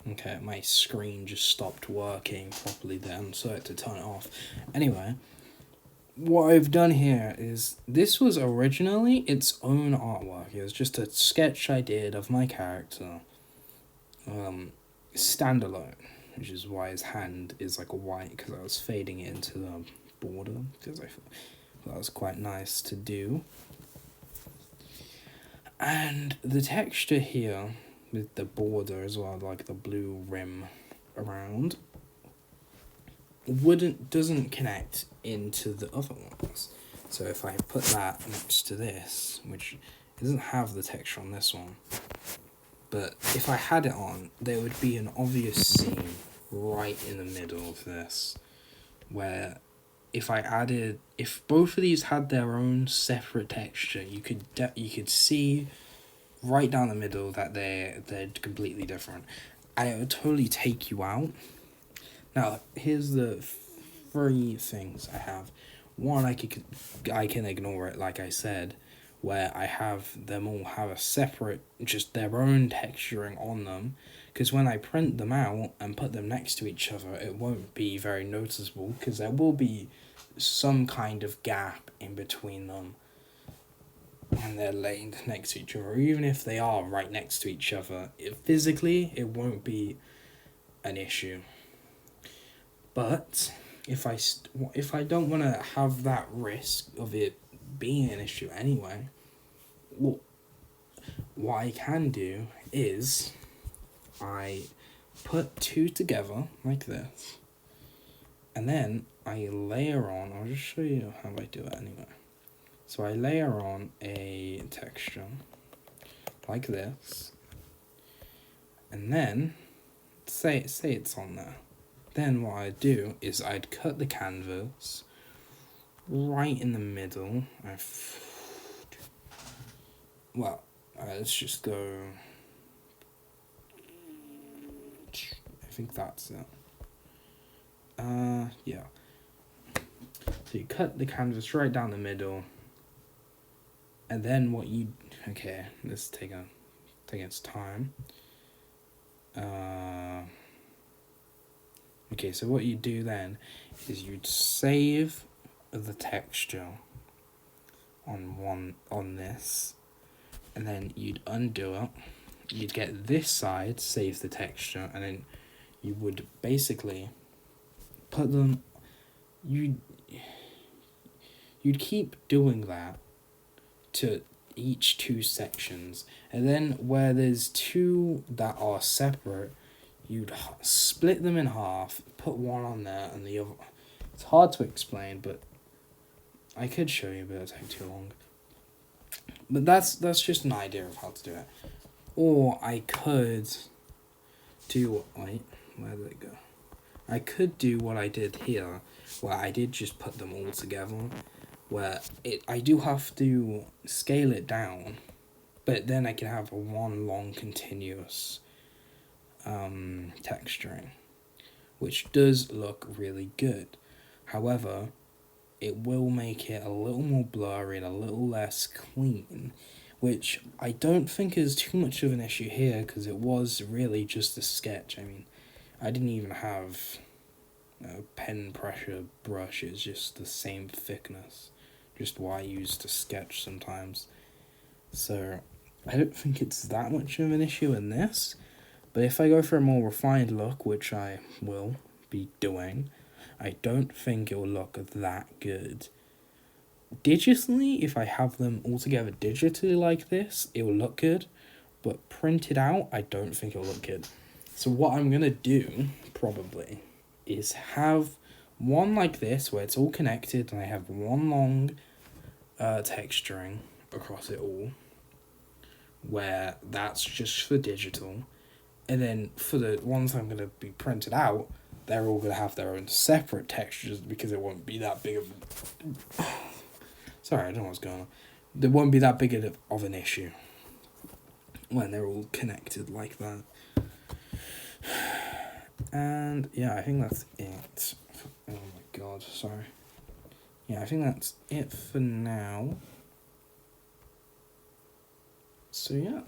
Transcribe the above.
Okay, my screen just stopped working properly then, so I had to turn it off. Anyway, what I've done here is this was originally its own artwork. It was just a sketch I did of my character, standalone, which is why his hand is like a white, because I was fading it into the border, because I thought that was quite nice to do. And the texture here with the border as well, like the blue rim around, doesn't connect into the other ones. So if I put that next to this, which it doesn't have the texture on this one, but if I had it on, there would be an obvious seam right in the middle of this, where if both of these had their own separate texture, you could see right down the middle that they're completely different, and it would totally take you out. Now here's the three things I have. One, I can ignore it, like I said, where I have them all have a separate, just their own texturing on them, because when I print them out and put them next to each other, it won't be very noticeable, because there will be some kind of gap in between them when they're laid next to each other. Even if they are right next to each other, physically it won't be an issue. But if I don't want to have that risk of it being an issue anyway, what I can do is I put two together like this, and then I layer on. I'll just show you how I do it anyway. So I layer on a texture like this, and then say it's on there. Then what I'd do is I'd cut the canvas right in the middle. Let's just go. I think that's it. Yeah. So you cut the canvas right down the middle, and then let's take its time. So what you do then is you'd save the texture on this, and then you'd undo it. You'd get this side, save the texture, and then you would basically put them. You'd keep doing that to each two sections, and then where there's two that are separate, you'd split them in half, put one on there and the other. It's hard to explain, but I could show you, but it'll take too long. But that's just an idea of how to do it. Or I could do where did it go? I could do what I did here, where I did just put them all together, where I do have to scale it down, but then I can have one long continuous texturing, which does look really good. However, it will make it a little more blurry and a little less clean, which I don't think is too much of an issue here, because it was really just a sketch. I mean, I didn't even have a pen pressure brush, it's just the same thickness, just what I use to sketch sometimes. So I don't think it's that much of an issue in this, but if I go for a more refined look, which I will be doing, I don't think it will look that good. Digitally, if I have them all together digitally like this, it will look good, but printed out, I don't think it will look good. So what I'm going to do, probably, is have one like this, where it's all connected, and I have one long texturing across it all, where that's just for digital, and then for the ones I'm going to be printed out, they're all going to have their own separate textures, because it won't be that big of sorry, I don't know what's going on. There won't be that big of an issue when they're all connected like that. And yeah, I think that's it. Oh my god, sorry. Yeah, I think that's it for now. So yeah.